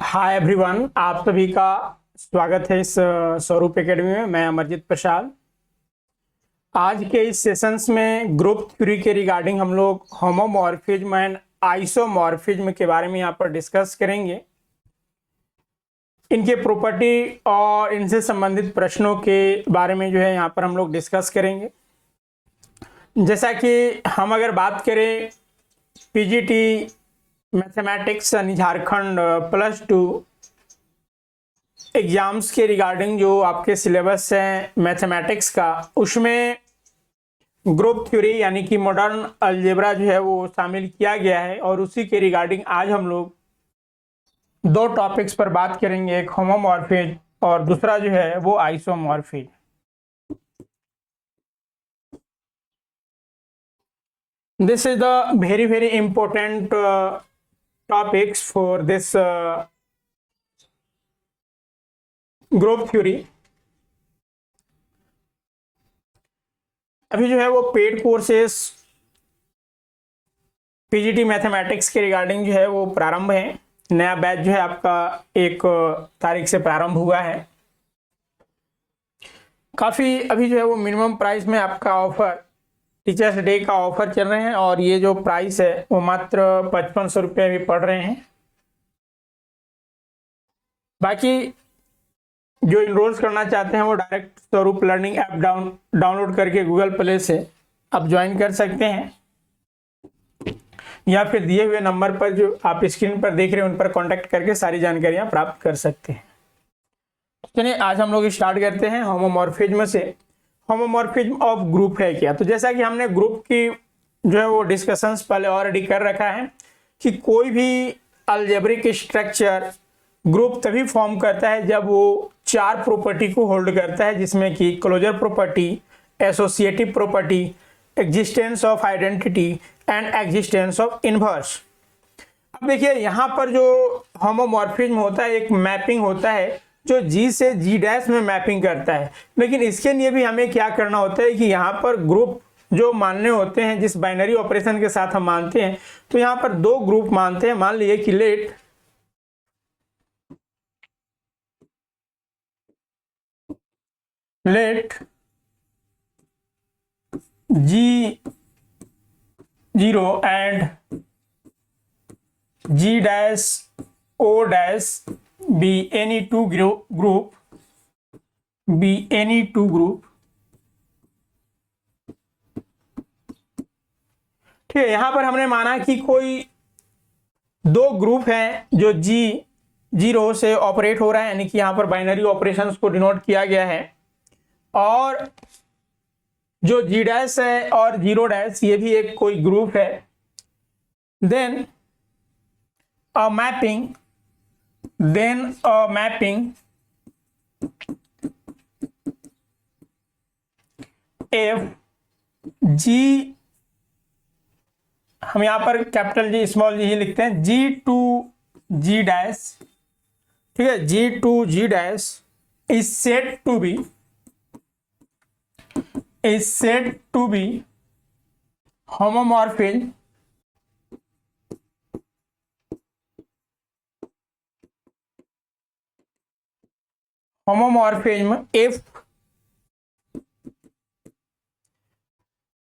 Hi everyone, आप सभी का स्वागत है इस स्वरूप एकेडमी में। मैं अमरजीत प्रसाद। आज के इस सेशंस में ग्रुप थ्योरी के रिगार्डिंग हम लोग होमोमॉर्फिज्म एंड आइसोमॉर्फिज्म के बारे में यहाँ पर डिस्कस करेंगे। इनके प्रॉपर्टी और इनसे संबंधित प्रश्नों के बारे में जो है यहाँ पर हम लोग डिस्कस करेंगे। जैसा कि हम अगर बात करें पीजीटी मैथमेटिक्स यानी झारखंड +2 एग्जाम्स के रिगार्डिंग जो आपके सिलेबस है मैथमेटिक्स का, उसमें ग्रुप थ्योरी यानी कि मॉडर्न अलजेब्रा जो है वो शामिल किया गया है। और उसी के रिगार्डिंग आज हम लोग दो टॉपिक्स पर बात करेंगे, एक होमोमॉर्फिज्म और दूसरा जो है वो isomorphism. This is the very important topics for this group theory. अभी जो है वो पेड कोर्सेस पीजीटी मैथमेटिक्स के रिगार्डिंग जो है वो प्रारंभ है। नया बैच जो है आपका 1 तारीख से प्रारंभ हुआ है। काफ़ी अभी जो है वो मिनिमम प्राइस में आपका ऑफर, टीचर्स डे का ऑफर चल रहे हैं और ये जो प्राइस है वो मात्र 5500 रुपये भी पड़ रहे हैं। बाकी जो इनरोल्स करना चाहते हैं वो डायरेक्ट स्वरूप लर्निंग ऐप डाउनलोड करके गूगल प्ले से आप ज्वाइन कर सकते हैं, या फिर दिए हुए नंबर पर जो आप स्क्रीन पर देख रहे हैं उन पर कांटेक्ट करके सारी जानकारियां प्राप्त कर सकते हैं। चलिए आज हम लोग स्टार्ट करते हैं होमोमॉर्फिज्म से। होमोमॉर्फिज्म ऑफ ग्रुप है क्या? तो जैसा कि हमने ग्रुप की जो है वो डिस्कशंस पहले ऑलरेडी कर रखा है कि कोई भी अलजेब्रिक स्ट्रक्चर ग्रुप तभी फॉर्म करता है जब वो 4 प्रॉपर्टी को होल्ड करता है, जिसमें कि closure property, associative property, existence of identity and existence of inverse. अब देखिए यहाँ पर जो होमोमॉर्फिज्म होता है एक मैपिंग होता है जो G से G' में मैपिंग करता है। लेकिन इसके लिए भी हमें क्या करना होता है कि यहाँ पर ग्रुप जो मानने होते हैं, जिस बाइनरी ऑपरेशन के साथ हम मानते हैं, तो यहाँ पर 2 ग्रुप मानते हैं। मान लीजिए कि late G0 and G'(O') be any two group ठीक है। यहां पर हमने माना कि कोई 2 ग्रुप हैं जो G0 से ऑपरेट हो रहा है, यानी कि यहां पर बाइनरी ऑपरेशंस को डिनोट किया गया है, और जो G' है और 0' ये भी एक कोई ग्रुप है। Then a mapping F G, हम यहां पर कैपिटल G स्मॉल g ही लिखते हैं, G to G', ठीक है, G to G' is said to be homomorphism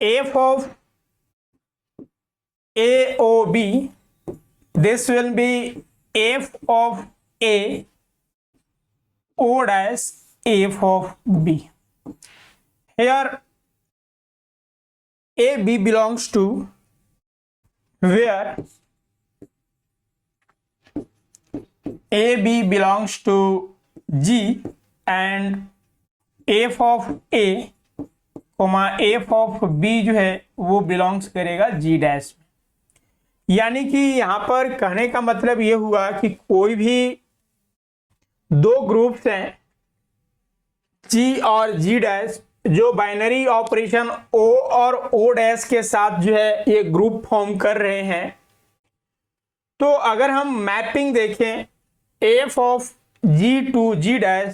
F of A O B. This will be F of A O' F of B. Here A B belongs to where A B belongs to G and F of A, F of B जो है वो belongs करेगा G' में। यानी कि यहां पर कहने का मतलब ये हुआ कि कोई भी 2 ग्रुप्स हैं G और G' जो बाइनरी ऑपरेशन O और O' के साथ जो है ये ग्रुप फॉर्म कर रहे हैं। तो अगर हम मैपिंग देखें F of G to G',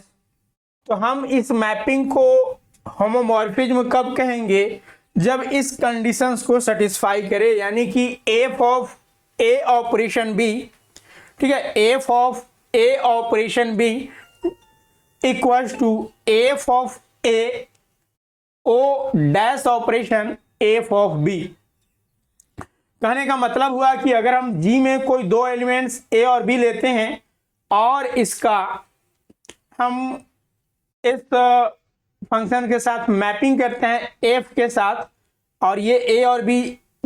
तो हम इस मैपिंग को होमोमॉर्फिज्म कब कहेंगे? जब इस कंडीशंस को सेटिस्फाई करे, यानी कि F of A operation B, ठीक है, F of A operation B equals to F of A O dash operation F of B। कहने का मतलब हुआ कि अगर हम G में कोई दो एलिमेंट्स A और B लेते हैं और इसका हम इस फंक्शन के साथ मैपिंग करते हैं F के साथ, और ये A और B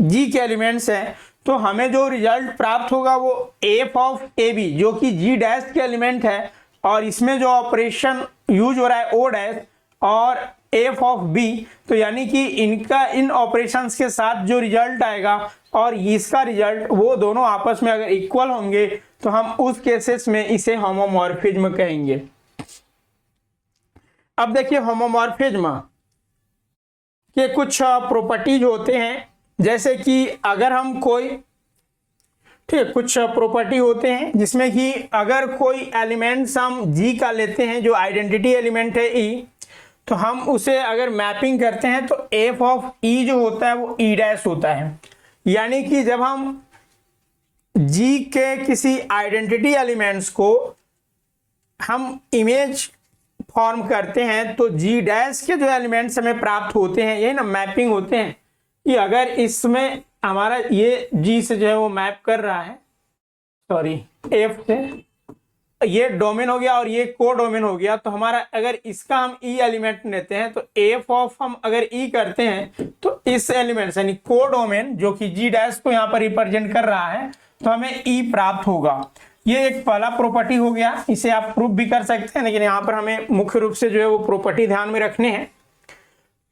G के एलिमेंट्स हैं, तो हमें जो रिजल्ट प्राप्त होगा वो F ऑफ AB जो कि G डैश के एलिमेंट है, और इसमें जो ऑपरेशन यूज हो रहा है O डैश और F ऑफ B, तो यानी कि इनका इन ऑपरेशंस के साथ जो रिजल्ट आएगा और इसका रिजल्ट वो दोनों आपस में अगर इक्वल होंगे तो हम उस केसेस में इसे होमोमॉर्फिज्म कहेंगे। अब देखिए होमोमॉर्फिज्म के कुछ प्रॉपर्टीज होते हैं, जैसे कि अगर हम कोई कुछ प्रॉपर्टी होते हैं जिसमें कि अगर कोई एलिमेंट्स हम G का लेते हैं जो आइडेंटिटी एलिमेंट है E, तो हम उसे अगर मैपिंग करते हैं तो F ऑफ E जो होता है वो E डैश होता है। यानी कि जब हम G के किसी आइडेंटिटी एलिमेंट्स को हम इमेज फॉर्म करते हैं तो G डैश के जो एलिमेंट्स हमें प्राप्त होते हैं, यही ना मैपिंग होते हैं, कि अगर इसमें हमारा ये G से जो है वो मैप कर रहा है, सॉरी F से, ये डोमेन हो गया और ये को डोमेन हो गया, तो हमारा अगर इसका हम E एलिमेंट लेते हैं तो F ऑफ हम अगर E करते हैं तो इस एलिमेंट यानी को डोमेन जो कि G डैश को यहाँ पर रिप्रेजेंट कर रहा है तो हमें E प्राप्त होगा। ये एक पहला प्रॉपर्टी हो गया, इसे आप प्रूफ भी कर सकते हैं, लेकिन यहाँ पर हमें मुख्य रूप से जो है वो प्रॉपर्टी ध्यान में रखने हैं।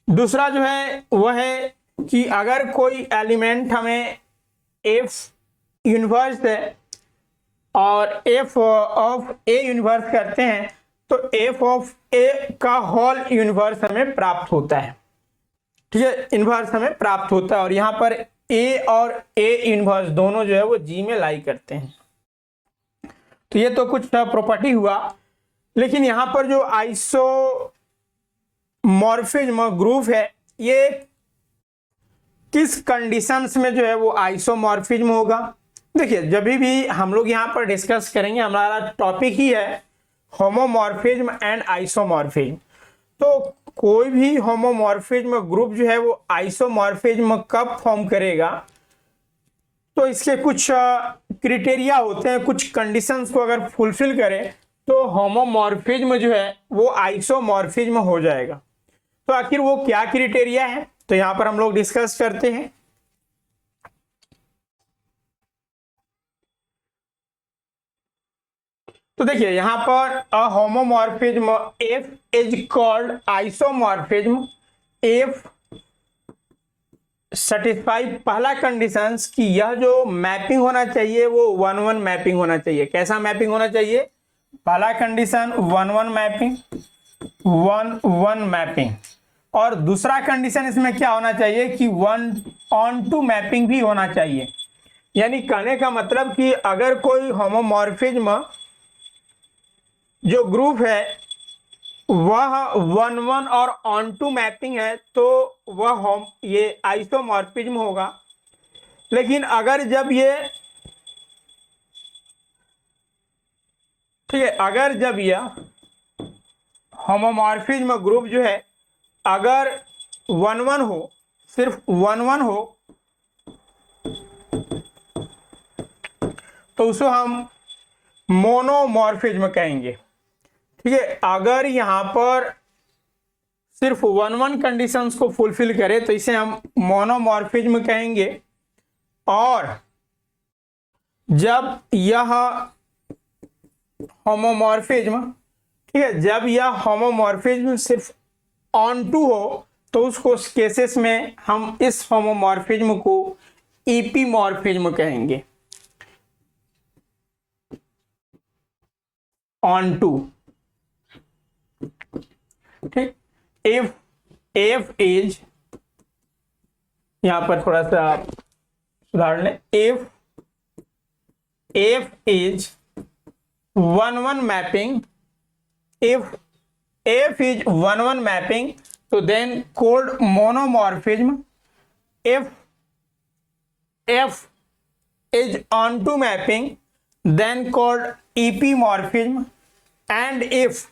दूसरा जो है वह है कि अगर कोई एलिमेंट हमें F यूनिवर्स है और F ऑफ A यूनिवर्स करते हैं तो F ऑफ A का होल यूनिवर्स हमें प्राप्त होता है। ठीक है, इन्वर्स हमें प्राप्त होता है, और यहाँ पर A और A इन्वर्स दोनों जो है वो G में लाई करते हैं। तो ये तो कुछ प्रॉपर्टी हुआ, लेकिन यहाँ पर जो आइसोमॉर्फिज्म ग्रुप है ये किस कंडीशंस में जो है वो आइसोमॉर्फिज्म होगा। देखिए जब भी हम लोग यहाँ पर डिस्कस करेंगे, हमारा टॉपिक ही है होमोमॉर्फिज्म एंड आइसोमॉर्फिज्म। तो कोई भी होमोमॉर्फिज्म ग्रुप जो है वो आइसोमॉर्फिज्म कब फॉर्म करेगा, तो इसके कुछ क्राइटेरिया होते हैं, कुछ कंडीशंस को अगर फुलफिल करें तो होमोमॉर्फिज्म जो है वो आइसोमॉर्फिज्म हो जाएगा। तो आखिर वो क्या क्राइटेरिया है, तो यहां पर हम लोग डिस्कस करते हैं। तो देखिए यहां पर a homomorphism F is called isomorphism F satisfy पहला कंडीशंस कि यह जो मैपिंग होना चाहिए वो 1-1 मैपिंग होना चाहिए। कैसा मैपिंग होना चाहिए? पहला कंडीशन 1-1 मैपिंग, 1-1 मैपिंग, और दूसरा कंडीशन इसमें क्या होना चाहिए कि 1-on-2 मैपिंग भी होना चाहिए। यानी कहने का मतलब कि अगर कोई होमोमॉर्फिज्म जो ग्रुप है वह 1-1 और on-2 मैपिंग है तो वह ये आइसोमॉर्फिज्म होगा। लेकिन अगर जब ये ठीक है, अगर जब यह होमोमॉर्फिज्म ग्रुप जो है अगर 1-1 हो, सिर्फ 1-1 हो, तो उसको हम मोनोमॉर्फिज्म कहेंगे। ठीक है, अगर यहाँ पर सिर्फ 1-1 कंडीशंस को फुलफिल करे तो इसे हम मोनोमॉर्फिज्म कहेंगे। और जब यह होमोमॉर्फिज्म ठीक है, जब यह होमोमॉर्फिज्म सिर्फ on-2 हो तो उसको केसेस में हम इस होमोमॉर्फिज्म को ईपीमॉर्फिज्म कहेंगे। on-2 ठीक, if इज, यहां पर थोड़ा सा सुधार लें, if is 1-1 mapping, if is 1-1 mapping तो then called monomorphism. if is on-2 mapping then called epimorphism and if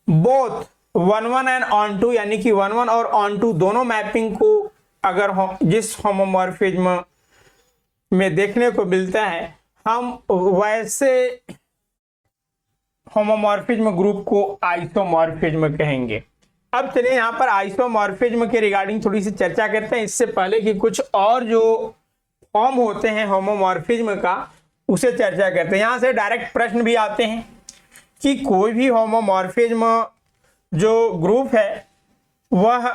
both 1-1 and onto यानी कि 1-1 और onto दोनों मैपिंग को अगर जिस होमोमॉर्फिज्म में देखने को मिलता है, हम वैसे होमोमॉर्फिज्म ग्रुप को आइसोमॉर्फिज्म कहेंगे। अब चलिए यहाँ पर आइसोमॉर्फिज्म के रिगार्डिंग थोड़ी सी चर्चा करते हैं, इससे पहले कि कुछ और जो फॉर्म होते हैं होमोमॉर्फिज्म का उसे चर्चा करते हैं। यहाँ से डायरेक्ट प्रश्न भी आते हैं कि कोई भी होमोमॉर्फिज्म जो ग्रुप है वह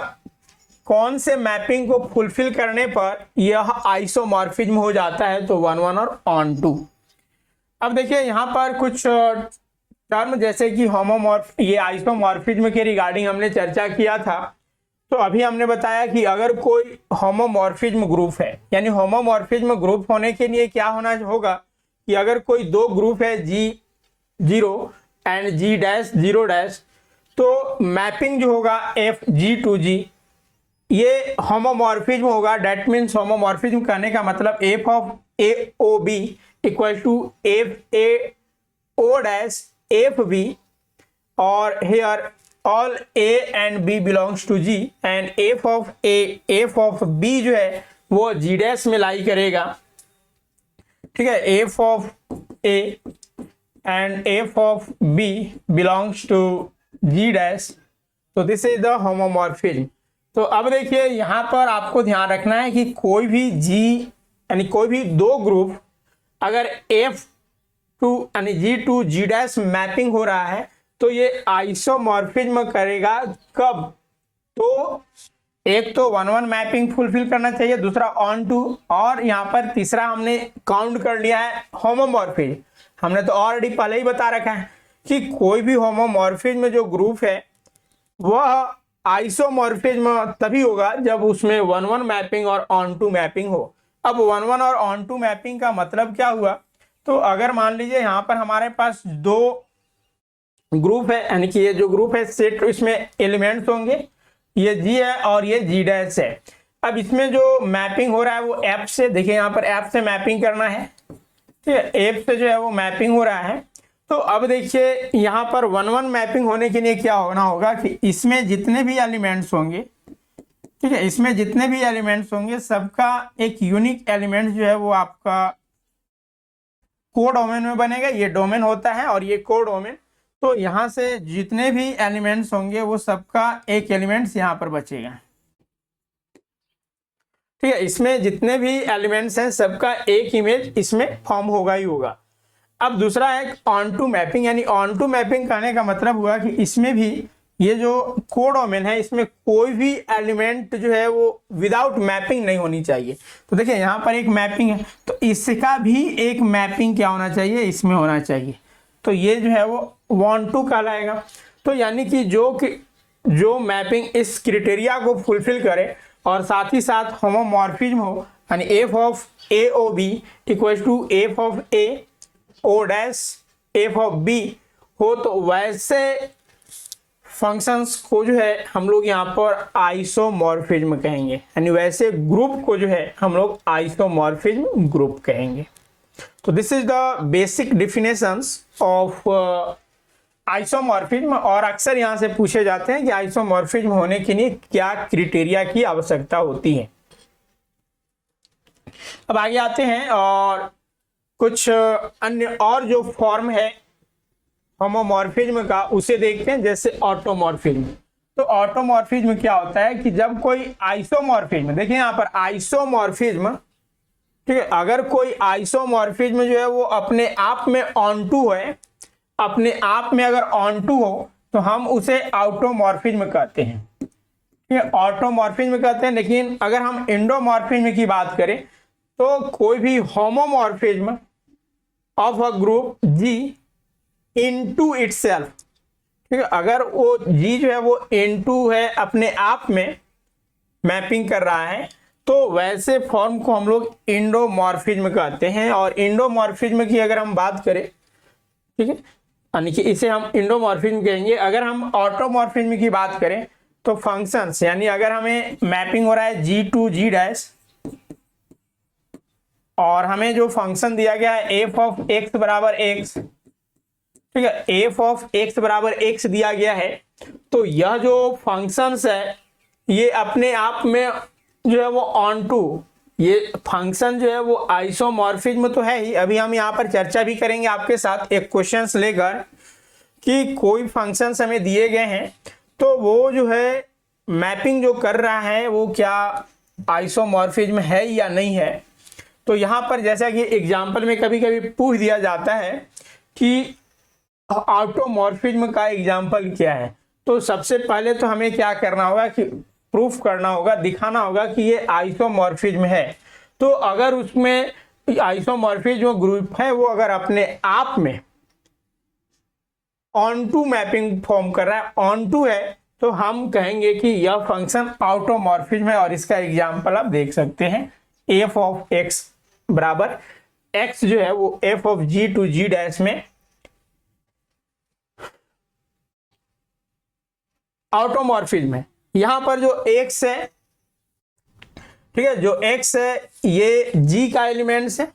कौन से मैपिंग को फुलफिल करने पर यह आइसोमॉर्फिज्म हो जाता है, तो 1-1 और onto। अब देखिए यहाँ पर कुछ टर्म जैसे कि ये आइसोमॉर्फिज्म के रिगार्डिंग हमने चर्चा किया था। तो अभी हमने बताया कि अगर कोई होमोमॉर्फिज्म ग्रुप है, यानी होमोमॉर्फिज्म ग्रुप होने के लिए क्या होना होगा कि अगर कोई दो ग्रुप है G0 एंड G'0', तो मैपिंग जो होगा FG2G ये होमोमॉर्फिज्म होगा। डेट मीन्स होमोमॉर्फिज्म कहने का मतलब F of AOB equal to FAO'FB और here all A and B belongs to G and F of B जो है वो G' में लाई करेगा, ठीक है। F of A and F of B belongs to G', तो दिस इज द होमोमॉर्फिज्म। तो अब देखिए यहाँ पर आपको ध्यान रखना है कि कोई भी G यानी कोई भी दो ग्रुप अगर F2 यानी G2 G' मैपिंग हो रहा है तो ये आइसोमॉर्फिज्म करेगा कब, तो एक तो 1-1 मैपिंग फुलफिल करना चाहिए, दूसरा onto, और यहाँ पर तीसरा हमने काउंट कर लिया है होमोमॉर्फिज्म। हमने तो ऑलरेडी पहले ही बता रखा है कि कोई भी होमोमॉर्फिज्म जो ग्रुप है वह आइसोमॉर्फिज्म तभी होगा जब उसमें 1-1 मैपिंग और onto मैपिंग हो। अब 1-1 और onto मैपिंग का मतलब क्या हुआ, तो अगर मान लीजिए यहाँ पर हमारे पास दो ग्रुप है, यानी कि ये जो ग्रुप है सेट, इसमें एलिमेंट्स होंगे, ये G है और ये G' है। अब इसमें जो मैपिंग हो रहा है वो F से, देखिए यहाँ पर F से मैपिंग करना है, ठीक है, F से जो है वो मैपिंग हो रहा है। तो अब देखिए यहाँ पर 1-1 मैपिंग होने के लिए क्या होना होगा कि इसमें जितने भी एलिमेंट्स होंगे, ठीक है, इसमें जितने भी एलिमेंट्स होंगे सबका एक यूनिक एलिमेंट जो है वो आपका कोडोमेन में बनेगा। ये डोमेन होता है और ये कोडोमेन, तो यहाँ से जितने भी एलिमेंट्स होंगे वो सबका एक एलिमेंट्स यहाँ पर बचेगा, ठीक है। इसमें जितने भी एलिमेंट्स हैं सबका एक इमेज इसमें फॉर्म होगा ही होगा। अब दूसरा है onto मैपिंग, यानी onto मैपिंग कहने का मतलब हुआ कि इसमें भी ये जो कोडोमेन है इसमें कोई भी एलिमेंट जो है वो विदाउट मैपिंग नहीं होनी चाहिए। तो देखिए यहाँ पर एक मैपिंग है, तो इसका भी एक मैपिंग क्या होना चाहिए, इसमें होना चाहिए, तो ये जो है वो onto कहलाएगा। तो यानी कि जो मैपिंग इस क्राइटेरिया को फुलफिल करे और साथ ही साथ होमोमॉर्फिज्म हो, यानी F of AOB equal to F of AO' F of B हो, तो वैसे फंक्शंस को जो है हम लोग यहाँ पर आइसोमॉर्फिज्म कहेंगे, यानी वैसे ग्रुप को जो है हम लोग आइसोमॉर्फिज्म ग्रुप कहेंगे। तो this is the basic definitions of isomorphism, और अक्सर यहाँ से पूछे जाते हैं कि आइसोमॉर्फिज्म होने के लिए क्या क्राइटेरिया की आवश्यकता होती है। अब आगे आते हैं और कुछ अन्य और जो फॉर्म है होमोमॉर्फिज्म का उसे देखते हैं, जैसे ऑटोमॉर्फिज्म। तो ऑटोमॉर्फिज्म क्या होता है कि जब कोई आइसोमॉर्फिज्म, देखिए यहाँ पर आइसोमॉर्फिज्म, ठीक है, अगर कोई आइसोमॉर्फिज्म जो है वो अपने आप में onto है, अपने आप में अगर onto हो तो हम उसे ऑटोमॉर्फिज्म कहते हैं, ठीक है, ऑटोमॉर्फिज्म कहते हैं। लेकिन अगर हम एंडोमॉर्फिज्म की बात करें तो कोई भी homomorphism of a group G into itself, ठीक है, अगर वो G जो है वो इनटू है, अपने आप में मैपिंग कर रहा है, तो वैसे फॉर्म को हम लोग एंडोमॉर्फिज्म कहते हैं। और एंडोमॉर्फिज्म की अगर हम बात करें, ठीक है, यानी कि इसे हम एंडोमॉर्फिज्म कहेंगे। अगर हम ऑटोमॉर्फिज्म की बात करें तो फंक्शंस, यानी अगर हमें मैपिंग हो रहा है G2 G' और हमें जो फंक्शन दिया गया है F ऑफ X बराबर X, ठीक है, एफ ऑफ एक्स बराबर एक्स दिया गया है, तो यह जो फंक्शंस है ये अपने आप में जो है वो ऑन टू, ये फंक्शन जो है वो आइसोमॉर्फिज्म तो है ही। अभी हम यहाँ पर चर्चा भी करेंगे आपके साथ एक क्वेश्चंस लेकर कि कोई फंक्शंस हमें दिए गए हैं तो वो जो है मैपिंग जो कर रहा है वो क्या आइसोमॉर्फिज्म है या नहीं है। तो यहाँ पर जैसा कि एग्जाम्पल में कभी कभी पूछ दिया जाता है कि ऑटोमॉर्फिज्म का एग्जाम्पल क्या है, तो सबसे पहले तो हमें क्या करना होगा कि प्रूफ करना होगा, दिखाना होगा कि ये आइसोमॉर्फिज्म है। तो अगर उसमें आइसोमॉर्फिज्म ग्रुप है वो अगर अपने आप में ऑन टू मैपिंग फॉर्म कर रहा है, ऑन टू है, तो हम कहेंगे कि यह फंक्शन ऑटोमॉर्फिज्म है। और इसका एग्जाम्पल आप देख सकते हैं, एफ ऑफ एक्स बराबर एक्स जो है वो F of G to G dash में ऑटोमॉर्फिज्म है। यहां पर जो x है, ठीक है, जो x है ये g का एलिमेंट्स है,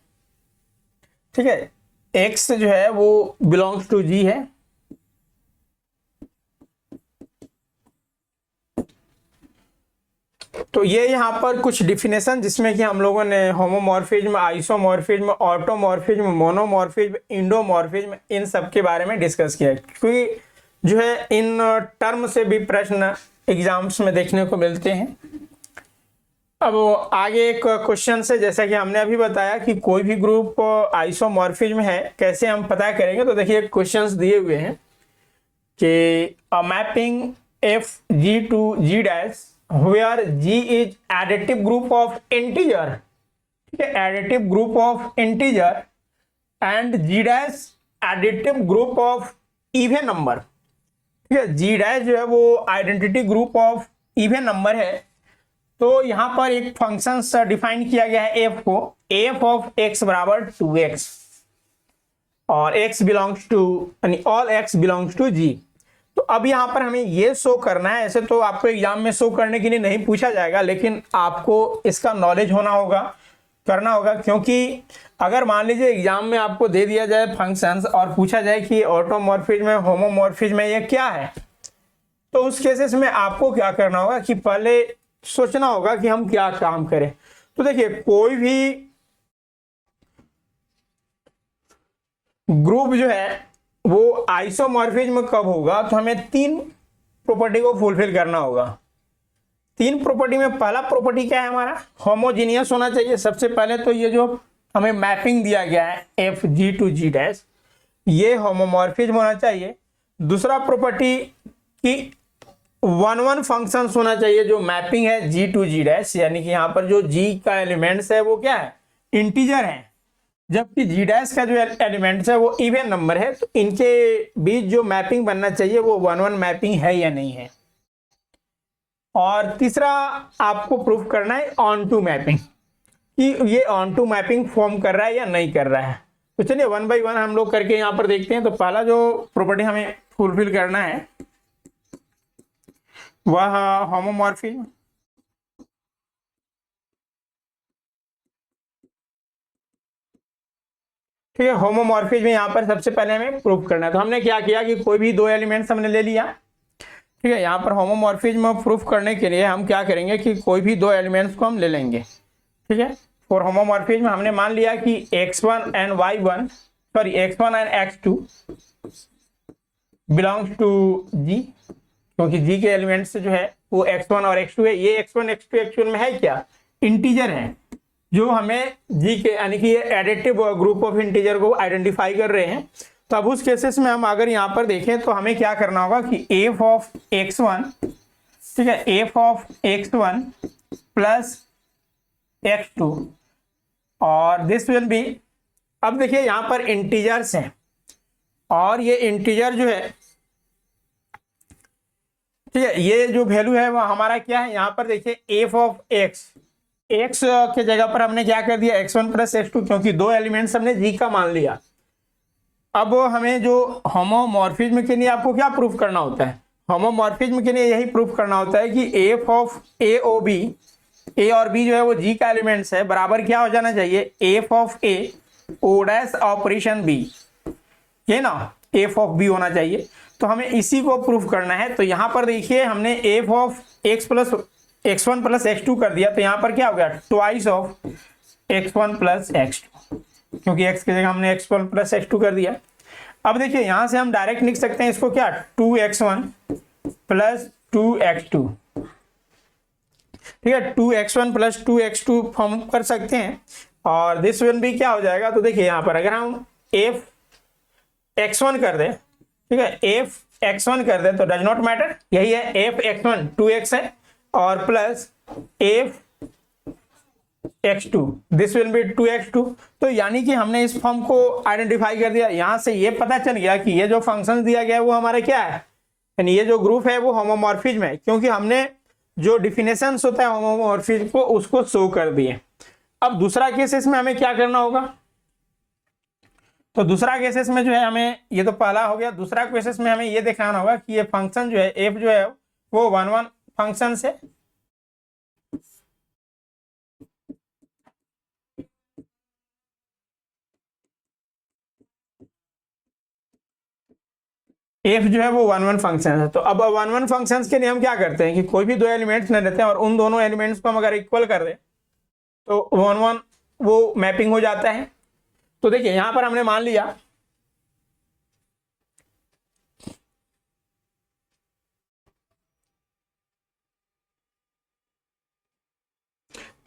ठीक है, x जो है वो बिलोंग्स टू g है। तो ये यहाँ पर कुछ डिफिनेशन जिसमें कि हम लोगों ने होमोमॉर्फिज्म, आइसोमॉर्फिज्म, ऑटोमॉर्फिज्म, मोनोमॉर्फिज्म, इंडोमॉर्फिज्म इन सब के बारे में डिस्कस किया है, क्योंकि जो है इन टर्म से भी प्रश्न एग्जाम्स में देखने को मिलते हैं। अब आगे एक क्वेश्चन से, जैसा कि हमने अभी बताया कि कोई भी ग्रुप आइसोमॉर्फिज्म है, कैसे हम पता करेंगे। तो देखिए क्वेश्चंस दिए हुए हैं कि a mapping F G to G dash where G is additive group of integer, ठीक है, additive group of integer and G dash additive group of even number, ठीक है, जी डैश जो है वो identity group of even number है। तो यहाँ पर एक फंक्शन डिफाइन किया गया है एफ को, एफ ऑफ एक्स बराबर 2x और x बिलोंग्स टू यानी all x belongs to g। तो अब यहाँ पर हमें ये शो करना है, ऐसे तो आपको एग्जाम में शो करने के लिए नहीं पूछा जाएगा, लेकिन आपको इसका नॉलेज होना होगा, करना होगा, क्योंकि अगर मान लीजिए एग्जाम में आपको दे दिया जाए फंक्शंस और पूछा जाए कि ऑटोमॉर्फिज्म है, होमोमॉर्फिज्म है, ये क्या है, तो उस केसेस में आपको क्या करना होगा कि पहले सोचना होगा कि हम क्या काम करें। तो देखिए कोई भी ग्रुप जो है वो आइसोमॉर्फिज्म कब होगा, तो हमें 3 प्रॉपर्टी को फुलफिल करना होगा। 3 प्रॉपर्टी में पहला प्रॉपर्टी क्या है हमारा, होमोजीनियस होना चाहिए। सबसे पहले तो ये जो हमें मैपिंग दिया गया है F G to G dash, ये होमोमॉर्फिज्म होना चाहिए। दूसरा प्रॉपर्टी कि 1 फंक्शन होना चाहिए जो मैपिंग है जी टू जी डैश, यानी कि यहाँ पर जो जी का एलिमेंट्स है वो क्या है, इंटीजर है, जबकि जी डैश का जो एलिमेंट्स है वो इवन नंबर है। तो इनके बीच जो मैपिंग बनना चाहिए वो 1 मैपिंग है या नहीं है। और तीसरा आपको प्रूफ करना है ऑन टू मैपिंग, कि ये ऑन टू मैपिंग फॉर्म कर रहा है या नहीं कर रहा है। तो चलिए 1 बाय 1 हम लोग करके यहाँ पर देखते हैं। तो पहला जो प्रॉपर्टी हमें फुलफिल करना है वह होमोमॉर्फिज्म, ठीक है, होमोमॉर्फिज्म यहाँ पर सबसे पहले हमें प्रूफ करना है। तो हमने क्या किया कि कोई भी 2 एलिमेंट्स हमने ले लिया, ठीक है। यहाँ पर होमोमॉर्फिज्म प्रूफ करने के लिए हम क्या करेंगे कि कोई भी 2 एलिमेंट्स को हम ले लेंगे, ठीक है। फॉर होमोमॉर्फिज्म हमने मान लिया कि x1 and y1, sorry x1 and x2 belongs to g, क्योंकि g के एलिमेंट्स जो है वो x1 और x2 है। ये x1 x2 एक्चुअल में है क्या, इंटीजर है, जो हमें g के यानी कि ये एडिटिव ग्रुप ऑफ इंटीजर को आइडेंटिफाई कर रहे हैं। तो अब उस केसेस में हम अगर यहाँ पर देखें तो हमें क्या करना होगा कि एफ ऑफ x1, ठीक है, F of x1 plus x2 और दिस विल बी, अब देखिए यहाँ पर इंटीजर्स हैं और ये इंटीजर जो है, ठीक है, ये जो वैल्यू है वो हमारा क्या है, यहाँ पर देखिए एफ ऑफ एक्स के जगह पर हमने क्या कर दिया x1 प्लस x2, क्योंकि 2 एलिमेंट्स हमने g का मान लिया। अब हमें जो होमोमॉर्फिज्म के लिए आपको क्या प्रूफ करना होता है, होमोमॉर्फिज्म के लिए यही प्रूफ करना होता है कि F of A O B, A और बी जो है वो जी का एलिमेंट्स है, बराबर क्या हो जाना चाहिए, F of A O dash operation B, ये ना एफ ऑफ बी होना चाहिए। तो हमें इसी को प्रूफ करना है। तो यहाँ पर देखिए हमने F of x plus x1 plus x2 कर दिया, तो यहाँ पर क्या हो गया, twice of x1 plus x2, क्योंकि x की जगह हमने x1 प्लस x2 कर दिया। अब देखिए यहाँ से हम डायरेक्ट लिख सकते हैं इसको क्या, 2x1 प्लस 2x2, ठीक है, 2x1 प्लस 2x2 फॉर्म कर सकते हैं। और दिस विल भी क्या हो जाएगा, तो देखिए यहाँ पर अगर हम f x1 कर दें, ठीक है, f x1 कर दें तो डज नॉट मैटर, यही है f x1 2x है और plus f x2 this will be 2x2। तो यानी कि हमने इस फॉर्म को आइडेंटिफाई कर दिया। यहां से ये पता चल गया कि ये जो फंक्शन दिया गया है वो हमारे क्या है, यानी ये जो ग्रुप है वो होमोमॉर्फिज्म है, क्योंकि हमने जो डिफिनेशंस होता है होमोमॉर्फिज्म को उसको शो कर दिए। अब दूसरा केस इसमें हमें क्या करना होगा, तो दूसरा केसेस में जो है हमें, ये तो पहला हो गया, दूसरा केसेस में हमें ये दिखाना होगा कि ये फंक्शन जो है f जो है वो 1 1 फंक्शन से f जो है वो 1 1 फंक्शन है। तो अब 1 1 फंक्शंस के लिए हम क्या करते हैं कि कोई भी दो एलिमेंट्स न रहते हैं और उन दोनों एलिमेंट्स को हम अगर इक्वल कर दें तो 1 1 वो मैपिंग हो जाता है। तो देखिए यहां पर हमने मान लिया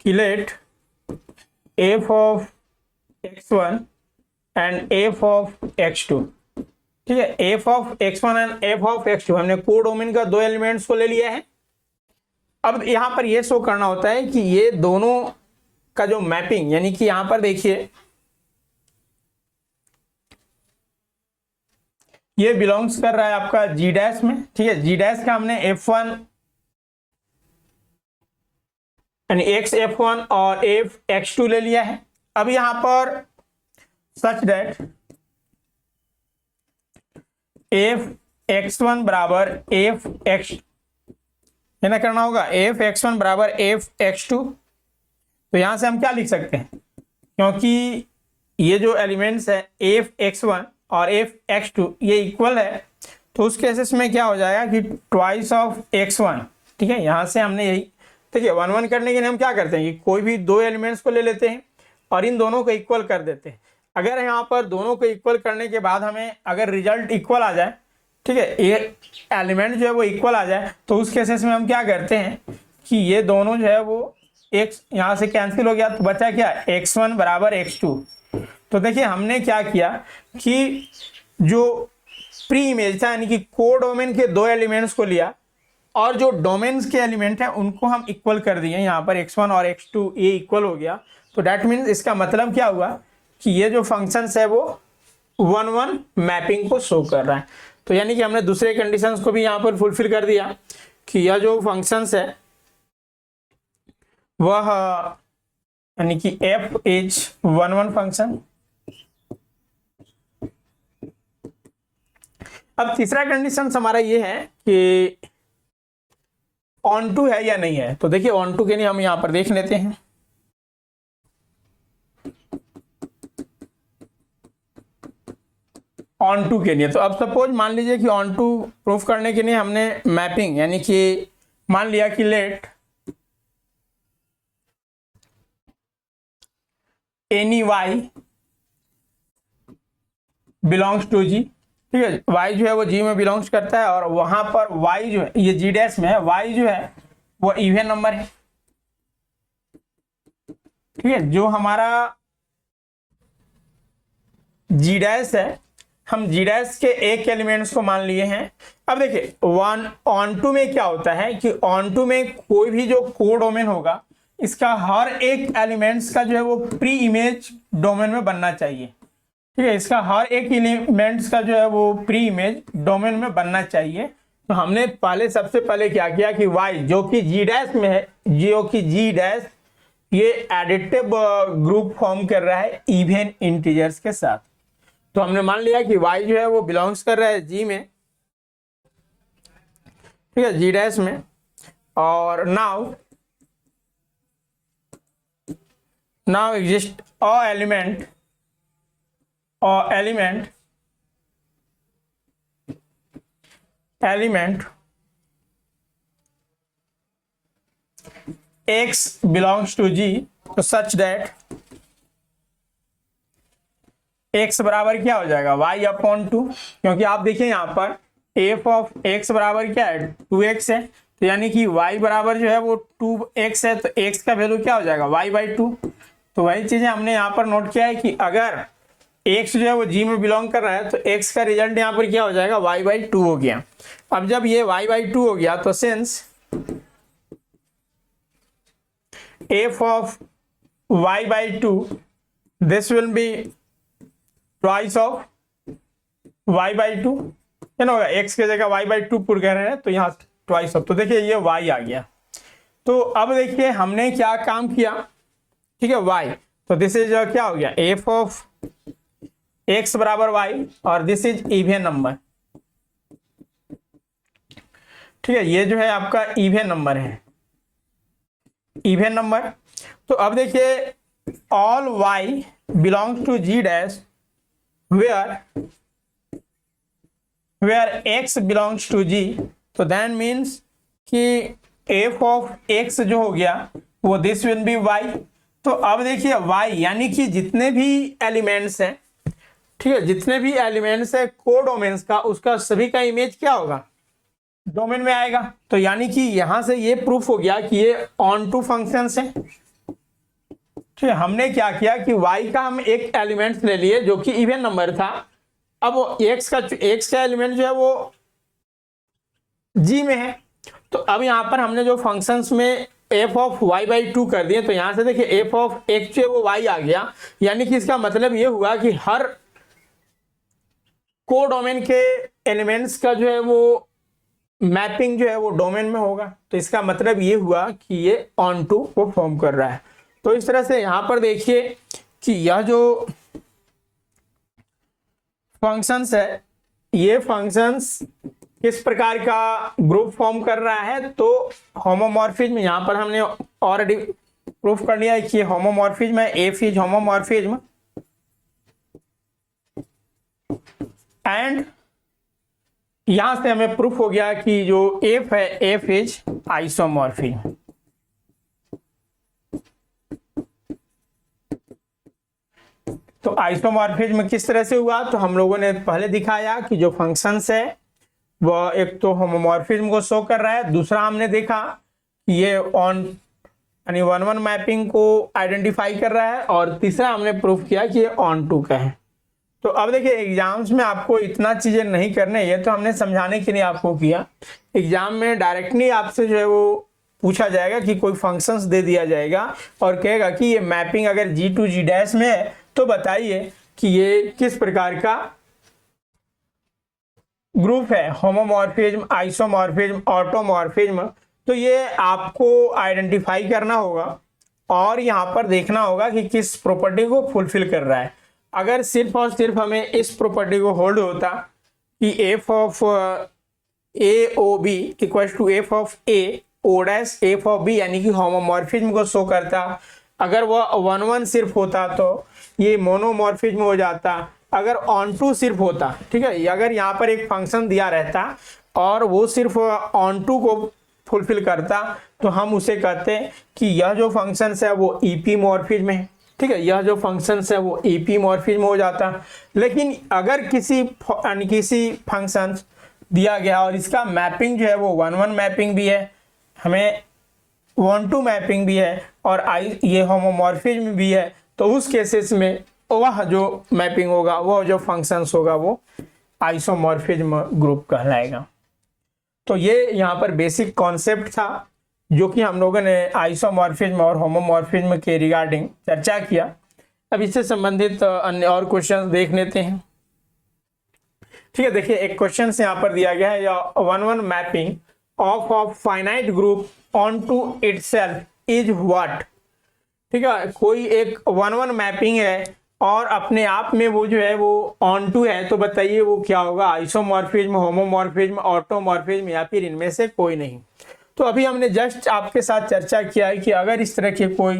कि let f of x1 and f of x2, ठीक है, f of x1 and f of x2 हमने कोडोमेन का दो एलिमेंट्स को ले लिया है। अब यहां पर यह शो करना होता है कि ये दोनों का जो मैपिंग, यानी कि यहां पर देखिए ये बिलोंग्स कर रहा है आपका g डैश में, ठीक है, g डैश का हमने f1 यानी x f1 और f x2 ले लिया है। अब यहां पर सच दैट f x1 बराबर f x, ये ना करना होगा f x1 बराबर f x2। तो यहां से हम क्या लिख सकते हैं, क्योंकि ये जो एलिमेंट्स है f x1 और f x2 ये इक्वल है, तो उस केसेस में क्या हो जाएगा कि ट्वाइस ऑफ x1, ठीक है, यहां से हमने यही देखिए 1 1 करने के लिए हम क्या करते हैं कि कोई भी दो एलिमेंट्स को ले लेते हैं और इन दोनों को इक्वल कर देते हैं। अगर यहाँ पर दोनों को इक्वल करने के बाद हमें अगर रिजल्ट इक्वल आ जाए, ठीक है, ये एलिमेंट जो है वो इक्वल आ जाए, तो उस केसेस में हम क्या करते हैं कि ये दोनों जो है वो x यहाँ से कैंसिल हो गया, तो बचा क्या, x1 बराबर x2। तो देखिए हमने क्या किया कि जो प्री इमेज था यानी कि कोडोमेन के दो एलिमेंट्स को लिया और जो डोमेन्स के एलिमेंट हैं उनको हम इक्वल कर दिए। यहाँ पर x1 और x2 ये इक्वल हो गया, तो डैट मीन्स इसका मतलब क्या हुआ कि ये जो फंक्शंस है वो 1 1 मैपिंग को शो कर रहा है। तो यानी कि हमने दूसरे कंडीशंस को भी यहाँ पर फुलफिल कर दिया कि यह जो फंक्शंस है वह यानी कि f इज 1 1 फंक्शन। अब तीसरा कंडीशन हमारा ये है कि ऑन टू है या नहीं है। तो देखिए ऑन टू के लिए हम यहां पर देख लेते हैं, ऑन टू के लिए। तो अब सपोज मान लीजिए कि ऑन टू प्रूफ करने के लिए हमने मैपिंग यानी कि मान लिया कि let any y belongs to g, ठीक है, y जो है वो g में बिलोंग्स करता है और वहां पर y जो है ये g डैश में है, y जो है वो इवन नंबर है, ठीक है, जो हमारा g डैश है हम g डैश के एक एलिमेंट्स को मान लिए हैं। अब देखिए ऑन टू में क्या होता है कि ऑन टू में कोई भी जो कोडोमेन होगा इसका हर एक एलिमेंट्स का जो है वो प्री इमेज डोमेन में बनना चाहिए, ठीक है, इसका हर एक एलिमेंट्स का जो है वो प्री इमेज डोमेन में बनना चाहिए। तो हमने पहले सबसे पहले क्या किया कि y जो कि g डैश में है, जो कि g डैश ये एडिटिव ग्रुप फॉर्म कर रहा है इवन इंटीजर्स के साथ। तो हमने मान लिया कि y जो है वो बिलोंग्स कर रहा है g में, ठीक है, g डैश में। और now exist a element element x belongs to G तो सच दैट x बराबर क्या हो जाएगा y अपॉन 2, क्योंकि आप देखिए यहाँ पर f ऑफ x बराबर क्या है 2x है, तो यानी कि y बराबर जो है वो 2x है, तो x का वैल्यू क्या हो जाएगा y बाई 2। तो वही चीजें हमने यहाँ पर नोट किया है कि अगर x जो है वो g में बिलोंग कर रहा है तो x का रिजल्ट यहाँ पर क्या हो जाएगा y बाई 2 हो गया। अब जब ये y बाई 2 हो गया तो since f of y by 2 this will be twice of y by 2 है ना, होगा x के जगह y by 2 पुट कर रहे हैं तो यहाँ twice of, तो देखिए ये y आ गया। तो अब देखिए हमने क्या काम किया, ठीक है y, तो दिस इज क्या हो गया f of x बराबर y और दिस इज इवन नंबर, ठीक है, ये जो है आपका इवन नंबर है, इवन नंबर। तो अब देखिए all y belongs to g dash where x belongs to g, तो दैट मीन्स कि f ऑफ x जो हो गया वो दिस विल बी y। तो अब देखिए y यानी कि जितने भी एलिमेंट्स हैं, ठीक है, जितने भी एलिमेंट्स है कोडोमेन्स का, उसका सभी का इमेज क्या होगा डोमेन में आएगा। तो यानी कि यहां से ये प्रूफ हो गया कि ये ऑन टू फंक्शंस है, ठीक है। हमने क्या किया कि y का हम एक एलिमेंट ले लिए जो कि इवन नंबर था, अब x का एलिमेंट जो है वो g में है, तो अब यहां पर हमने जो फंक्शंस में f ऑफ y बाई 2 कर दिए, तो यहां से देखिए f ऑफ x जो है वो y आ गया, यानी कि इसका मतलब ये हुआ कि हर कोडोमेन के एलिमेंट्स का जो है वो मैपिंग जो है वो डोमेन में होगा। तो इसका मतलब ये हुआ कि ये ऑन टू को फॉर्म कर रहा है। तो इस तरह से यहाँ पर देखिए कि यह जो फंक्शंस है, ये फंक्शंस किस प्रकार का ग्रुप फॉर्म कर रहा है, तो होमोमॉर्फिज्म यहाँ पर हमने ऑलरेडी प्रूफ कर लिया है कि होमोमॉर्फिज्म है, एफ इज होमोमॉर्फिज्म एंड यहां से हमें प्रूफ हो गया कि जो एफ है एफ इज आइसोमॉर्फिज्म। तो आइसोमॉर्फिज्म किस तरह से हुआ, तो हम लोगों ने पहले दिखाया कि जो फंक्शंस है वह एक तो होमोमॉर्फिज्म को शो कर रहा है, दूसरा हमने देखा कि ये ऑन यानी 1-1 मैपिंग को आइडेंटिफाई कर रहा है, और तीसरा हमने प्रूफ किया कि ये ऑन टू का है। तो अब देखिए एग्जाम्स में आपको इतना चीजें नहीं करने, ये तो हमने समझाने के लिए आपको किया। एग्जाम में डायरेक्टली आपसे जो है वो पूछा जाएगा कि कोई फंक्शंस दे दिया जाएगा और कहेगा कि ये मैपिंग अगर जी टू जी डैश में है तो बताइए कि ये किस प्रकार का ग्रुप है, होमोमॉर्फिज्म, आइसोमॉर्फिज्म, ऑटोमॉर्फिज्म। तो ये आपको आइडेंटिफाई करना होगा और यहाँ पर देखना होगा कि किस प्रॉपर्टी को फुलफिल कर रहा है। अगर सिर्फ और सिर्फ हमें इस प्रॉपर्टी को होल्ड होता कि F of A O B equal to F of A O dash F of B यानी कि होमोमॉर्फिज्म को शो करता, अगर वह 1-1 सिर्फ होता तो ये मोनोमॉर्फिज्म हो जाता। अगर ऑन टू सिर्फ होता, ठीक है, अगर यहाँ पर एक फंक्शन दिया रहता और वो सिर्फ ऑन टू को फुलफिल करता तो हम उसे कहते कि यह जो फंक्शन है वो ईपीमॉर्फिज्म है, ठीक है, यह जो फंक्शन है वो ईपीमॉर्फिज्म हो जाता। लेकिन अगर किसी फंक्शन दिया गया और इसका मैपिंग जो है वो 1-1 मैपिंग भी है, हमें 1-2 मैपिंग भी है और ये होमोमॉर्फिज्म भी है, तो उस केसेस में वह जो मैपिंग होगा, वह जो फंक्शंस होगा वो आइसोमॉर्फिज्म ग्रुप कहलाएगा। तो ये यहाँ पर बेसिक कॉन्सेप्ट था जो कि हम लोगों ने आइसोमॉर्फिज्म और होमोमॉर्फिज्म के रिगार्डिंग चर्चा किया। अब इससे संबंधित अन्य और क्वेश्चन देख लेते हैं। ठीक है, देखिए एक क्वेश्चन यहाँ पर दिया गया है, 1-1 mapping of finite group onto itself is what. ठीक है, कोई एक 1-1 मैपिंग है और अपने आप में वो जो है वो ऑन टू है, तो बताइए वो क्या होगा, आइसोमॉर्फिज्म, होमोमॉर्फिज्म, ऑटोमॉर्फिज्म या फिर इनमें से कोई नहीं। तो अभी हमने जस्ट आपके साथ चर्चा किया है कि अगर इस तरह के कोई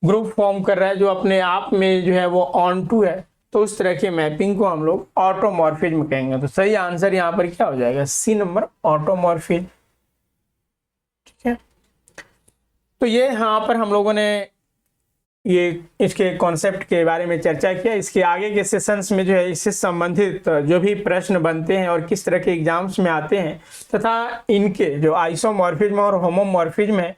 ग्रुप फॉर्म कर रहा है जो अपने आप में जो है वो ऑन टू है, तो उस तरह के मैपिंग को हम लोग ऑटोमॉर्फिज्म कहेंगे। तो सही आंसर यहाँ पर क्या हो जाएगा, सी नंबर, ऑटोमॉर्फिज्म। ठीक है, तो ये यहाँ पर हम लोगों ने ये इसके कॉन्सेप्ट के बारे में चर्चा किया। इसके आगे के सेशंस में जो है इससे संबंधित जो भी प्रश्न बनते हैं और किस तरह के एग्जाम्स में आते हैं तथा इनके जो आइसोमॉर्फिज्म और होमोमॉर्फिज्म है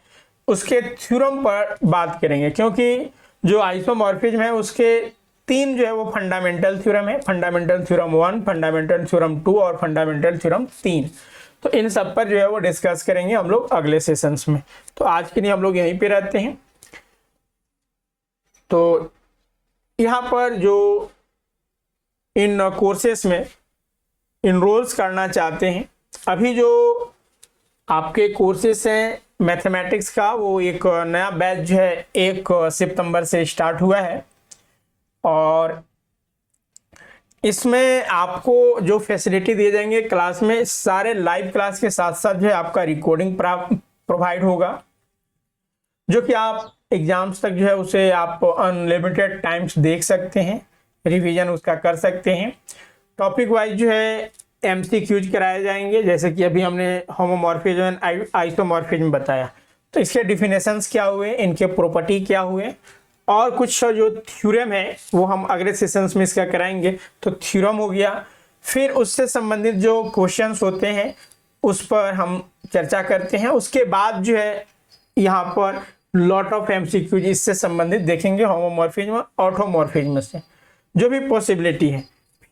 उसके थ्योरम पर बात करेंगे, क्योंकि जो आइसोमॉर्फिज्म है उसके 3 जो है वो फंडामेंटल थ्योरम है, फंडामेंटल थ्योरम 1, फंडामेंटल थ्योरम 2 और फंडामेंटल थ्योरम 3। तो इन सब पर जो है वो डिस्कस करेंगे हम लोग अगले सेशंस में। तो आज के लिए हम लोग यहीं पे रहते हैं। तो यहाँ पर जो इन कोर्सेस में इनरोल्स करना चाहते हैं, अभी जो आपके कोर्सेस हैं मैथमेटिक्स का, वो एक नया बैच जो है 1 सितंबर से स्टार्ट हुआ है और इसमें आपको जो फैसिलिटी दिए जाएंगे क्लास में, सारे लाइव क्लास के साथ साथ जो है आपका रिकॉर्डिंग प्रोवाइड होगा, जो कि आप एग्जाम्स तक जो है उसे आप अनलिमिटेड टाइम्स देख सकते हैं, रिवीजन उसका कर सकते हैं। टॉपिक वाइज जो है एमसीक्यूज कराए जाएंगे, जैसे कि अभी हमने होमोमॉर्फिज्म आइसोमॉर्फिज्म बताया, तो इसके डिफिनेशंस क्या हुए, इनके प्रॉपर्टी क्या हुए और कुछ जो थ्योरम है वो हम अगले सेशंस में इसका कराएंगे। तो थ्योरम हो गया, फिर उससे संबंधित जो क्वेश्चंस होते हैं उस पर हम चर्चा करते हैं। उसके बाद जो है यहाँ पर लॉट ऑफ एमसीक्यूज इससे संबंधित देखेंगे, होमोमॉर्फिज्म ऑटोमॉर्फिज्म से जो भी पॉसिबिलिटी है।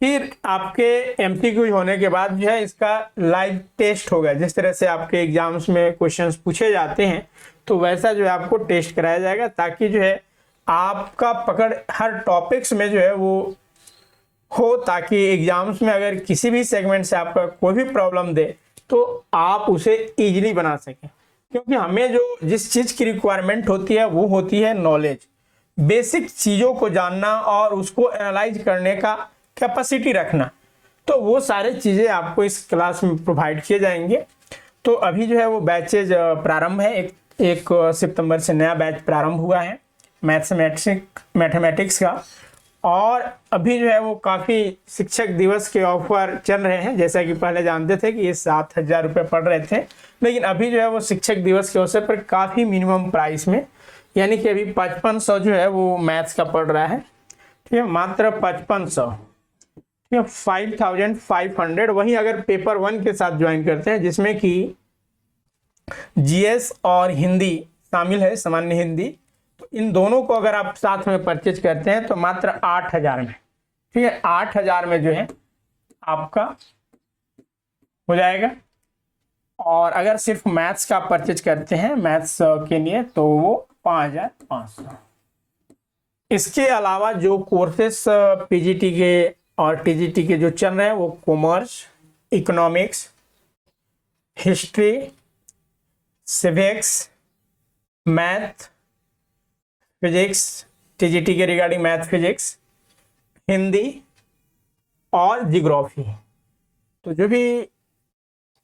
फिर आपके एमसीक्यूज होने के बाद जो है इसका लाइव टेस्ट होगा, जिस तरह से आपके एग्जाम्स में क्वेश्चंस पूछे जाते हैं तो वैसा जो है आपको टेस्ट कराया जाएगा, ताकि जो है आपका पकड़ हर टॉपिक्स में जो है वो हो, ताकि एग्जाम्स में अगर किसी भी सेगमेंट से आपका कोई भी प्रॉब्लम दे तो आप उसे ईजिली बना सकें। क्योंकि हमें जो जिस चीज़ की रिक्वायरमेंट होती है वो होती है नॉलेज, बेसिक चीज़ों को जानना और उसको एनालाइज करने का कैपेसिटी रखना। तो वो सारी चीज़ें आपको इस क्लास में प्रोवाइड किए जाएंगे। तो अभी जो है वो बैचेज प्रारंभ है, एक सितंबर से नया बैच प्रारंभ हुआ है मैथमेटिक्स का, और अभी जो है वो काफ़ी शिक्षक दिवस के ऑफर चल रहे हैं। जैसा कि पहले जानते थे कि ये 7,000 रुपये पड़ रहे थे, लेकिन अभी जो है वो शिक्षक दिवस के अवसर पर काफ़ी मिनिमम प्राइस में, यानी कि अभी 5500 जो है वो मैथ्स का पड़ रहा है। ठीक है, मात्र 5500, ठीक है, 5500। वहीं अगर पेपर 1 के साथ ज्वाइन करते हैं जिसमें कि जीएस और हिंदी शामिल है, सामान्य हिंदी, तो इन दोनों को अगर आप साथ में परचेज करते हैं तो मात्र 8000 में, ठीक है, 8000 में जो है आपका हो जाएगा। और अगर सिर्फ मैथ्स का परचेज करते हैं मैथ्स के लिए तो वो 5500। इसके अलावा जो कोर्सेस पीजीटी के और टीजीटी के जो चल रहे हैं वो commerce, economics, history, civics, math, physics, TGT के रिगार्डिंग मैथ फिजिक्स, हिंदी और जियोग्राफी, तो जो भी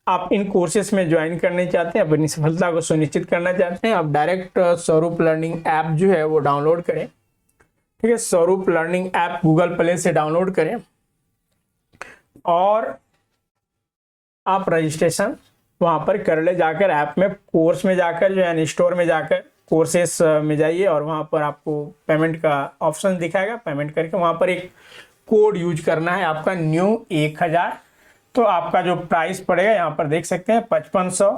आप इन कोर्सेस में ज्वाइन करने चाहते हैं, अपनी सफलता को सुनिश्चित करना चाहते हैं, आप डायरेक्ट स्वरूप लर्निंग ऐप जो है वो डाउनलोड करें। ठीक है, स्वरूप लर्निंग ऐप गूगल प्ले से डाउनलोड करें और आप रजिस्ट्रेशन वहाँ पर कर ले, जाकर ऐप में कोर्स में जाकर जो है स्टोर में जाकर कोर्सेस में जाइए और वहाँ पर आपको पेमेंट का ऑप्शन दिखाएगा। पेमेंट करके वहाँ पर एक कोड यूज करना है आपका न्यू 1000, तो आपका जो प्राइस पड़ेगा यहाँ पर देख सकते हैं 5500।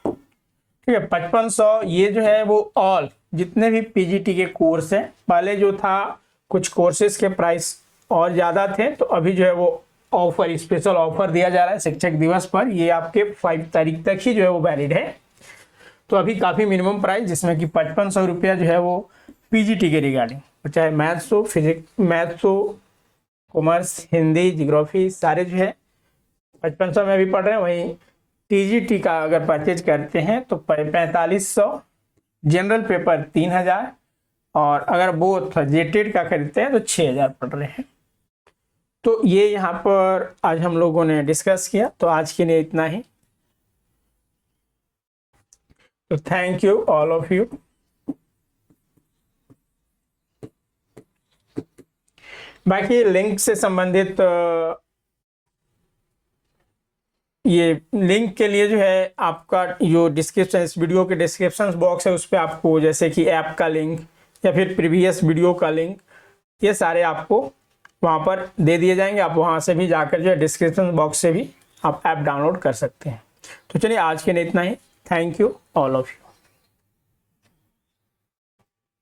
ठीक है, 5500 ये जो है वो ऑल जितने भी पीजीटी के कोर्स हैं, पहले जो था कुछ कोर्सेज के प्राइस और ज़्यादा थे, तो अभी जो है वो ऑफर, स्पेशल ऑफर दिया जा रहा है शिक्षक दिवस पर। ये आपके 5 तारीख तक ही जो है वो वैलिड है। तो अभी काफ़ी मिनिमम प्राइस, जिसमें कि 5500 रुपया जो है वो पीजीटी के रिगार्डिंग, चाहे मैथ्स हो, फिजिक्स, मैथ्स हो, कॉमर्स, हिंदी, जियोग्राफी, सारे जो है 5500 में भी पढ़ रहे हैं। वहीं टीजीटी का अगर परचेज करते हैं तो 4500, जनरल पेपर 3000 और अगर बोथ जेटेड का खरीदते हैं तो 6000 पड़ रहे हैं। तो ये यहाँ पर आज हम लोगों ने डिस्कस किया। तो आज के लिए इतना ही। तो thank you all of you. बाकी लिंक से संबंधित ये लिंक के लिए जो है आपका जो डिस्क्रिप्शन, इस वीडियो के डिस्क्रिप्शन बॉक्स है उस पर आपको जैसे कि ऐप का लिंक या फिर प्रीवियस वीडियो का लिंक, ये सारे आपको वहाँ पर दे दिए जाएंगे। आप वहाँ से भी जाकर जो है डिस्क्रिप्शन बॉक्स से भी आप ऐप डाउनलोड कर सकते हैं। तो चलिए आज के लिए इतना ही। Thank you all of you.